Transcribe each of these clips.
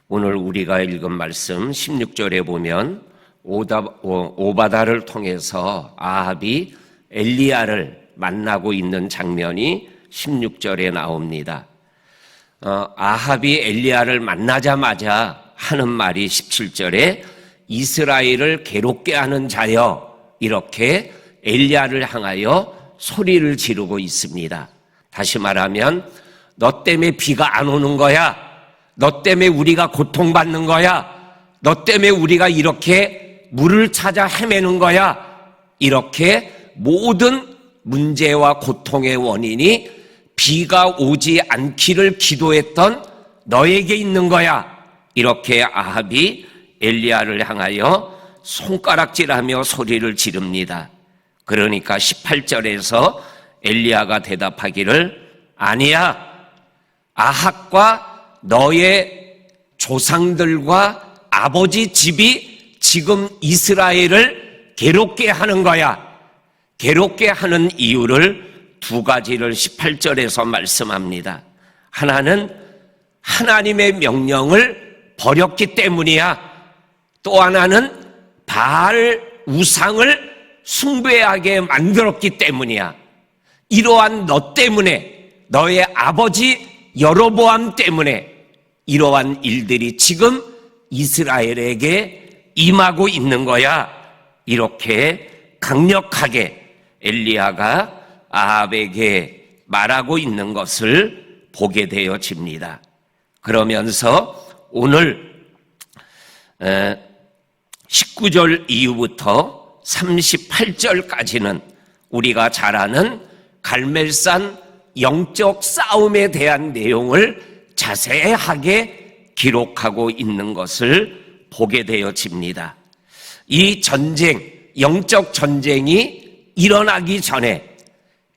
오늘 우리가 읽은 말씀 16절에 보면 오바다를 통해서 아합이 엘리야를 만나고 있는 장면이 16절에 나옵니다. 아합이 엘리야를 만나자마자 하는 말이 17절에 이스라엘을 괴롭게 하는 자여, 이렇게 엘리야를 향하여 소리를 지르고 있습니다. 다시 말하면 너 때문에 비가 안 오는 거야, 너 때문에 우리가 고통받는 거야, 너 때문에 우리가 이렇게 물을 찾아 헤매는 거야, 이렇게 모든 문제와 고통의 원인이 비가 오지 않기를 기도했던 너에게 있는 거야, 이렇게 아합이 엘리야를 향하여 손가락질하며 소리를 지릅니다. 그러니까 18절에서 엘리야가 대답하기를 아니야, 아합과 너의 조상들과 아버지 집이 지금 이스라엘을 괴롭게 하는 거야. 괴롭게 하는 이유를 두 가지를 18절에서 말씀합니다. 하나는 하나님의 명령을 버렸기 때문이야. 또 하나는 바알 우상을 숭배하게 만들었기 때문이야. 이러한 너 때문에, 너의 아버지 여로보암 때문에 이러한 일들이 지금 이스라엘에게 임하고 있는 거야. 이렇게 강력하게 엘리야가 아합에게 말하고 있는 것을 보게 되어집니다. 그러면서 오늘 19절 이후부터 38절까지는 우리가 잘 아는 갈멜산 영적 싸움에 대한 내용을 자세하게 기록하고 있는 것을 보게 되어집니다. 이 전쟁, 영적 전쟁이 일어나기 전에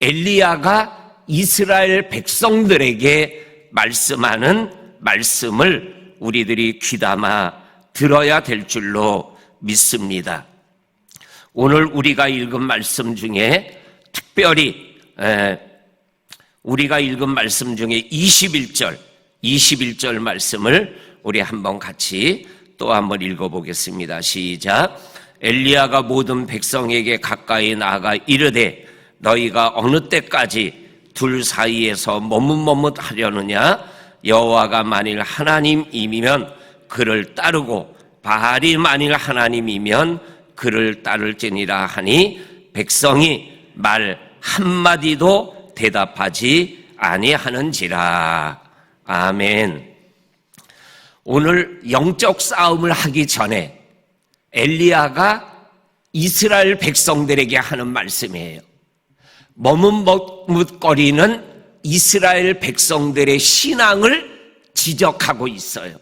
엘리야가 이스라엘 백성들에게 말씀하는 말씀을 우리들이 귀담아 들어야 될 줄로 믿습니다. 오늘 우리가 읽은 말씀 중에 특별히 우리가 읽은 말씀 중에 21절 말씀을 우리 한번 같이 또 한번 읽어보겠습니다. 시작. 엘리야가 모든 백성에게 가까이 나아가 이르되 너희가 어느 때까지 둘 사이에서 머뭇머뭇하려느냐? 여호와가 만일 하나님이면 그를 따르고 바알이 만일 하나님이면 그를 따를지니라 하니 백성이 말 한마디도 대답하지 아니하는지라. 아멘. 오늘 영적 싸움을 하기 전에 엘리야가 이스라엘 백성들에게 하는 말씀이에요. 머뭇머뭇거리는 이스라엘 백성들의 신앙을 지적하고 있어요.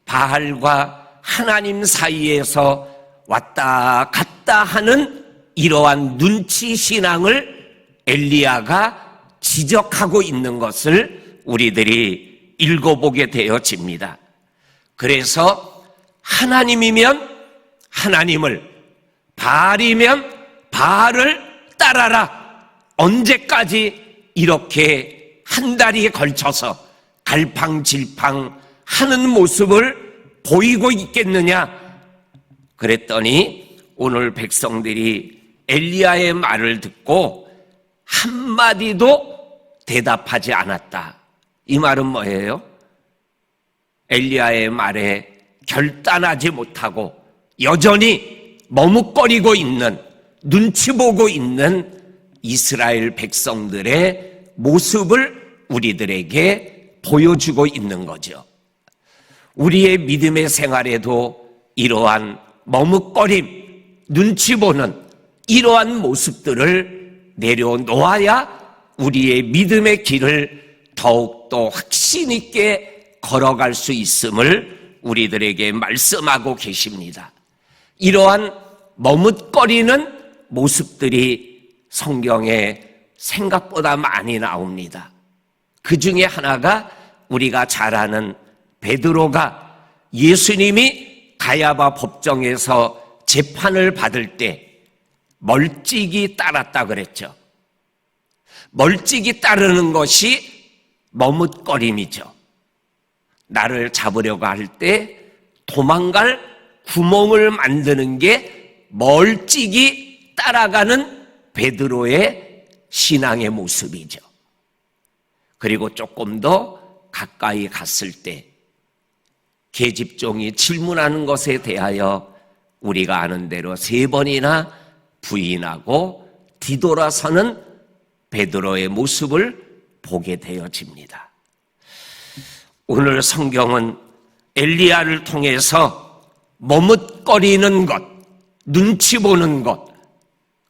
바알과 하나님 사이에서 왔다 갔다 하는 이러한 눈치 신앙을 엘리야가 지적하고 있는 것을 우리들이 읽어보게 되어집니다. 그래서 하나님이면 하나님을, 바알이면 바알을 따라라. 언제까지 이렇게 한 달에 걸쳐서 갈팡질팡 하는 모습을 보이고 있겠느냐? 그랬더니 오늘 백성들이 엘리야의 말을 듣고 한마디도 대답하지 않았다. 이 말은 뭐예요? 엘리야의 말에 결단하지 못하고 여전히 머뭇거리고 있는, 눈치 보고 있는 이스라엘 백성들의 모습을 우리들에게 보여주고 있는 거죠. 우리의 믿음의 생활에도 이러한 머뭇거림, 눈치 보는 이러한 모습들을 내려놓아야 우리의 믿음의 길을 더욱더 확신 있게 걸어갈 수 있음을 우리들에게 말씀하고 계십니다. 이러한 머뭇거리는 모습들이 성경에 생각보다 많이 나옵니다. 그 중에 하나가 우리가 잘 아는 베드로가 예수님이 가야바 법정에서 재판을 받을 때 멀찍이 따랐다 그랬죠. 멀찍이 따르는 것이 머뭇거림이죠. 나를 잡으려고 할 때 도망갈 구멍을 만드는 게 멀찍이 따라가는 베드로의 신앙의 모습이죠. 그리고 조금 더 가까이 갔을 때 계집종이 질문하는 것에 대하여 우리가 아는 대로 3번이나 부인하고 뒤돌아서는 베드로의 모습을 보게 되어집니다. 오늘 성경은 엘리야를 통해서 머뭇거리는 것, 눈치 보는 것,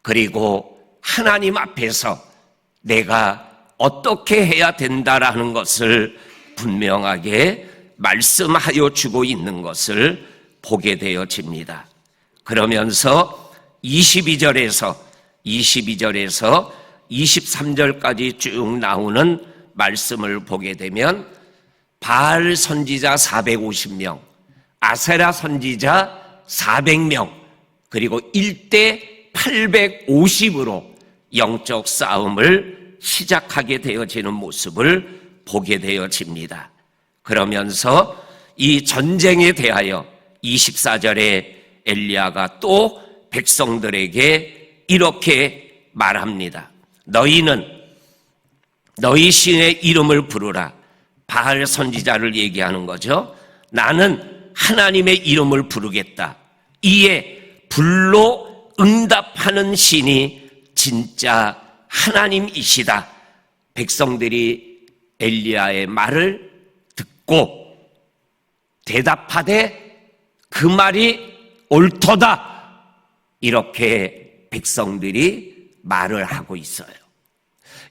그리고 하나님 앞에서 내가 어떻게 해야 된다라는 것을 분명하게 말씀하여 주고 있는 것을 보게 되어집니다. 그러면서 22절에서 23절까지 쭉 나오는 말씀을 보게 되면 바알 선지자 450명, 아세라 선지자 400명, 그리고 1대 850으로 영적 싸움을 시작하게 되어지는 모습을 보게 되어집니다. 그러면서 이 전쟁에 대하여 24절에 엘리야가 또 백성들에게 이렇게 말합니다. 너희는 너희 신의 이름을 부르라. 바알 선지자를 얘기하는 거죠. 나는 하나님의 이름을 부르겠다. 이에 불로 응답하는 신이 진짜 하나님이시다. 백성들이 엘리야의 말을 듣고 대답하되 그 말이 옳도다. 이렇게 백성들이 말을 하고 있어요.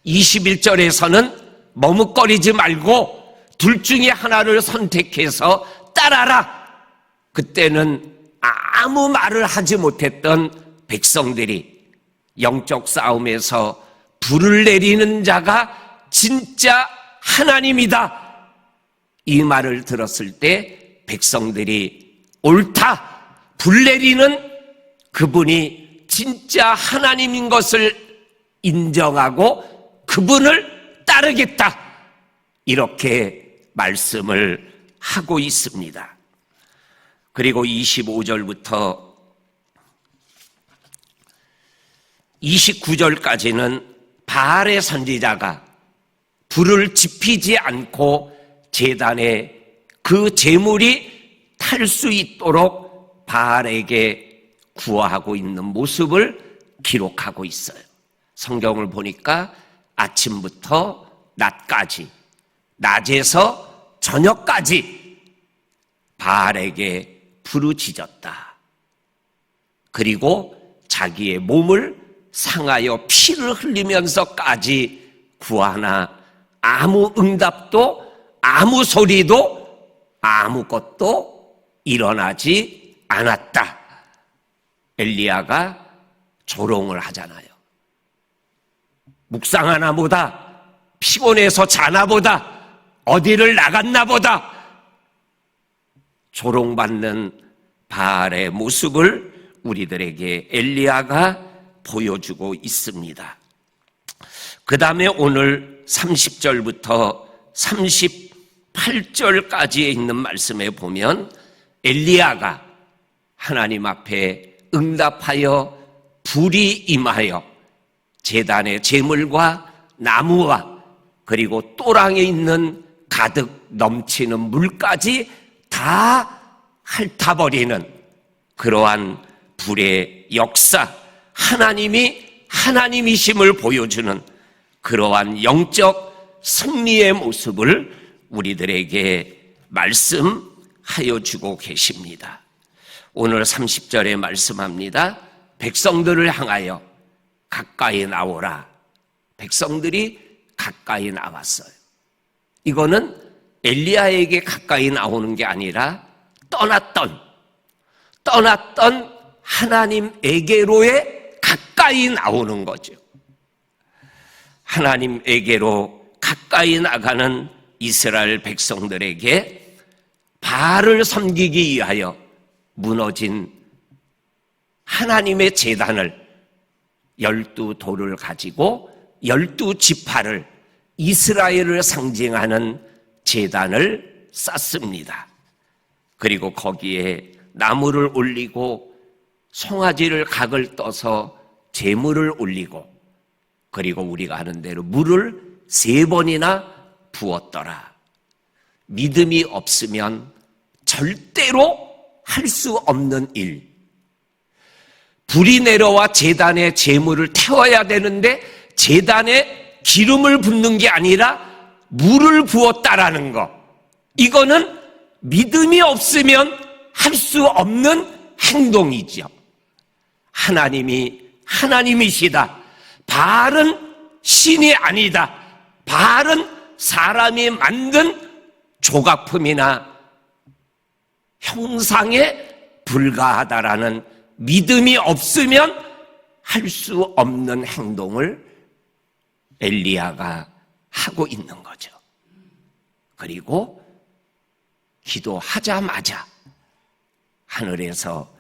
21절에서는 머뭇거리지 말고 둘 중에 하나를 선택해서 따라라. 그때는 아무 말을 하지 못했던 백성들이 영적 싸움에서 불을 내리는 자가 진짜 하나님이다. 이 말을 들었을 때 백성들이 옳다. 불 내리는 그분이 진짜 하나님인 것을 인정하고 그분을 따르겠다. 이렇게 말씀을 하고 있습니다. 그리고 25절부터 29절까지는 바알의 선지자가 불을 지피지 않고 제단에 그 제물이 탈 수 있도록 바알에게 구하고 있는 모습을 기록하고 있어요. 성경을 보니까 아침부터 낮까지, 낮에서 저녁까지 바알에게 부르짖었다. 그리고 자기의 몸을 상하여 피를 흘리면서까지 구하나 아무 응답도 아무 소리도 아무것도 일어나지 않았다. 엘리야가 조롱을 하잖아요. 묵상하나 보다, 피곤해서 자나 보다, 어디를 나갔나 보다. 조롱받는 바알의 모습을 우리들에게 엘리야가 보여주고 있습니다. 그 다음에 오늘 30절부터 38절까지에 있는 말씀에 보면 엘리야가 하나님 앞에 응답하여 불이 임하여 제단의 제물과 나무와 그리고 또랑에 있는 가득 넘치는 물까지 다 핥아버리는 그러한 불의 역사, 하나님이 하나님이심을 보여주는 그러한 영적 승리의 모습을 우리들에게 말씀하여 주고 계십니다. 오늘 30절에 말씀합니다. 백성들을 향하여 가까이 나오라. 백성들이 가까이 나왔어요. 이거는 엘리야에게 가까이 나오는 게 아니라 떠났던 하나님에게로의 가까이 나오는 거죠. 하나님에게로 가까이 나가는 이스라엘 백성들에게 바알을 섬기기 위하여 무너진 하나님의 제단을 12돌을 가지고 12지파를 이스라엘을 상징하는 제단을 쌓습니다. 그리고 거기에 나무를 올리고 송아지를 각을 떠서 제물을 올리고, 그리고 우리가 하는 대로 물을 3번이나 부었더라. 믿음이 없으면 절대로 할 수 없는 일. 불이 내려와 제단에 제물을 태워야 되는데 제단에 기름을 붓는 게 아니라 물을 부었다라는 거. 이거는 믿음이 없으면 할 수 없는 행동이죠. 하나님이 하나님이시다. 바알은 신이 아니다. 바알은 사람이 만든 조각품이나 형상에 불과하다라는 믿음이 없으면 할 수 없는 행동을 엘리야가 하고 있는 거죠. 그리고 기도하자마자 하늘에서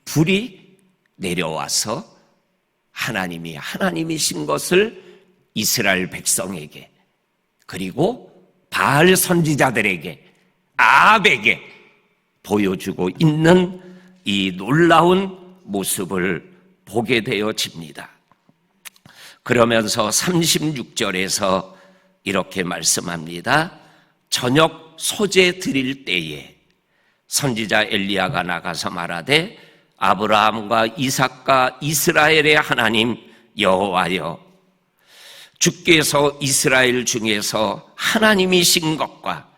불이 내려와서 하나님이 하나님이신 것을 이스라엘 백성에게, 그리고 바알 선지자들에게, 아합에게 보여주고 있는 이 놀라운 모습을 보게 되어집니다. 그러면서 36절에서 이렇게 말씀합니다. 저녁 소재 드릴 때에 선지자 엘리야가 나가서 말하되 아브라함과 이삭과 이스라엘의 하나님 여호와여, 주께서 이스라엘 중에서 하나님이신 것과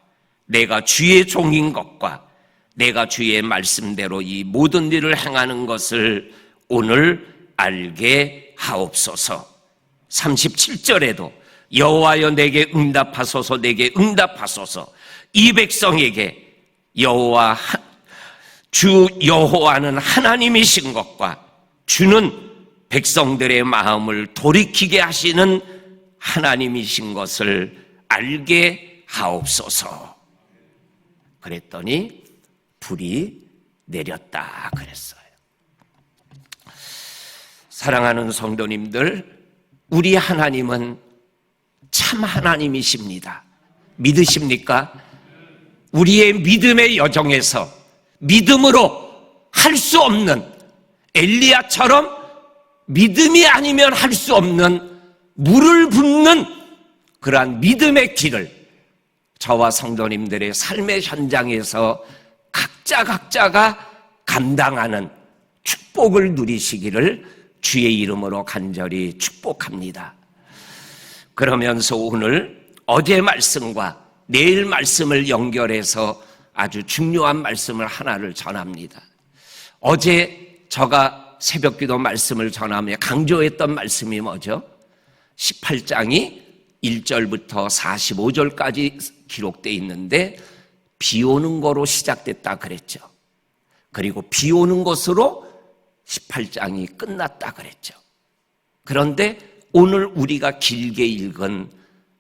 내가 주의 종인 것과 내가 주의 말씀대로 이 모든 일을 행하는 것을 오늘 알게 하옵소서. 37절에도 여호와여 내게 응답하소서, 내게 응답하소서. 이 백성에게 주 여호와는 하나님이신 것과 주는 백성들의 마음을 돌이키게 하시는 하나님이신 것을 알게 하옵소서. 그랬더니 불이 내렸다 그랬어요. 사랑하는 성도님들, 우리 하나님은 참 하나님이십니다. 믿으십니까? 우리의 믿음의 여정에서 믿음으로 할 수 없는, 엘리야처럼 믿음이 아니면 할 수 없는 물을 붓는 그러한 믿음의 길을 저와 성도님들의 삶의 현장에서 각자가 감당하는 축복을 누리시기를 주의 이름으로 간절히 축복합니다. 그러면서 오늘 어제 말씀과 내일 말씀을 연결해서 아주 중요한 말씀을 하나를 전합니다. 어제 제가 새벽기도 말씀을 전하며 강조했던 말씀이 뭐죠? 18장이 1절부터 45절까지 기록되어 있는데 비 오는 거로 시작됐다 그랬죠. 그리고 비 오는 것으로 18장이 끝났다 그랬죠. 그런데 오늘 우리가 길게 읽은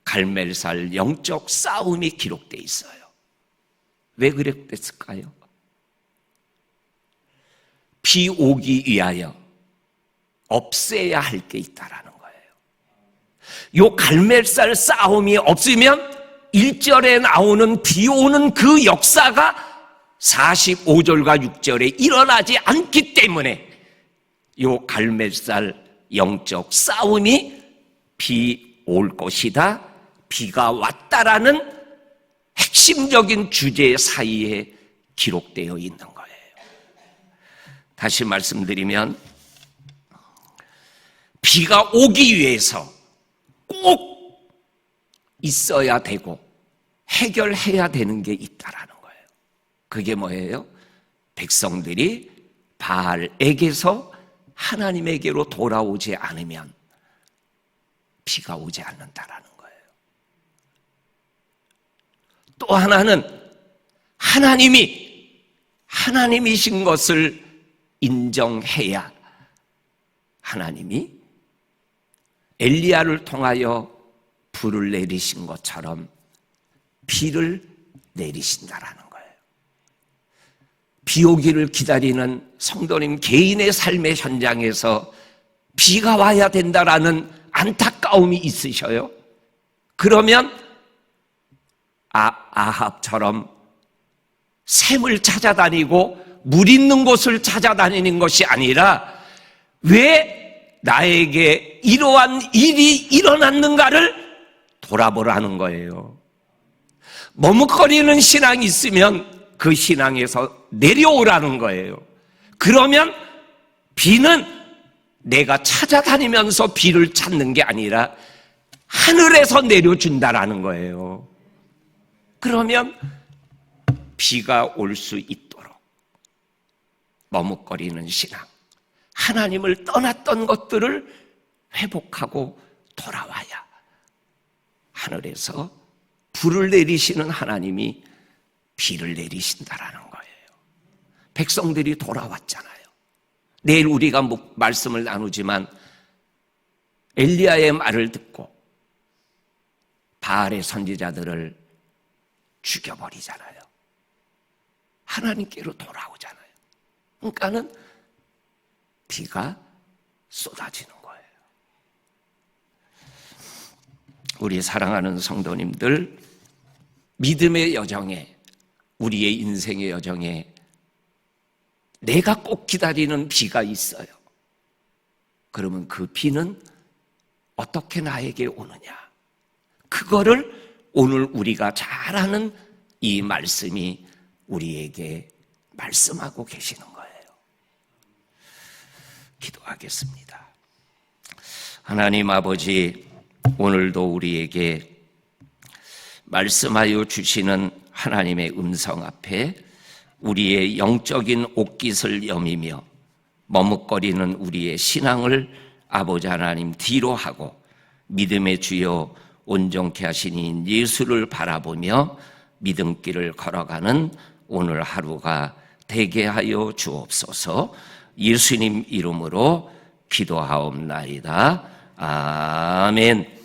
갈멜살 영적 싸움이 기록되어 있어요. 왜 그랬을까요? 비 오기 위하여 없애야 할 게 있다라는 거예요. 요 갈멜살 싸움이 없으면 1절에 나오는 비 오는 그 역사가 45절과 6절에 일어나지 않기 때문에 요 갈멜살 영적 싸움이 비 올 것이다, 비가 왔다라는 핵심적인 주제 사이에 기록되어 있는 거예요. 다시 말씀드리면 비가 오기 위해서 꼭 있어야 되고 해결해야 되는 게 있다라는 거예요. 그게 뭐예요? 백성들이 바알에게서 하나님에게로 돌아오지 않으면 비가 오지 않는다라는 거예요. 또 하나는 하나님이신 것을 인정해야 하나님이 엘리야를 통하여 불을 내리신 것처럼 비를 내리신다라는 거예요. 비 오기를 기다리는 성도님 개인의 삶의 현장에서 비가 와야 된다라는 안타까움이 있으셔요? 그러면 아합처럼 샘을 찾아다니고 물 있는 곳을 찾아다니는 것이 아니라 왜 나에게 이러한 일이 일어났는가를 돌아보라는 거예요. 머뭇거리는 신앙이 있으면 그 신앙에서 내려오라는 거예요. 그러면 비는 내가 찾아다니면서 비를 찾는 게 아니라 하늘에서 내려준다라는 거예요. 그러면 비가 올 수 있도록 머뭇거리는 신앙, 하나님을 떠났던 것들을 회복하고 돌아와야 하늘에서 불을 내리시는 하나님이 비를 내리신다라는 거예요. 백성들이 돌아왔잖아요. 내일 우리가 말씀을 나누지만 엘리야의 말을 듣고 바알의 선지자들을 죽여버리잖아요. 하나님께로 돌아오잖아요. 그러니까는 비가 쏟아지는 거예요. 우리 사랑하는 성도님들, 믿음의 여정에, 우리의 인생의 여정에 내가 꼭 기다리는 비가 있어요. 그러면 그 비는 어떻게 나에게 오느냐? 그거를 오늘 우리가 잘 아는 이 말씀이 우리에게 말씀하고 계시는 거예요. 기도하겠습니다. 하나님 아버지, 오늘도 우리에게 말씀하여 주시는 하나님의 음성 앞에 우리의 영적인 옷깃을 여미며 머뭇거리는 우리의 신앙을 아버지 하나님 뒤로 하고 믿음의 주여 온전케 하시니 예수를 바라보며 믿음길을 걸어가는 오늘 하루가 되게 하여 주옵소서. 예수님 이름으로 기도하옵나이다. 아멘.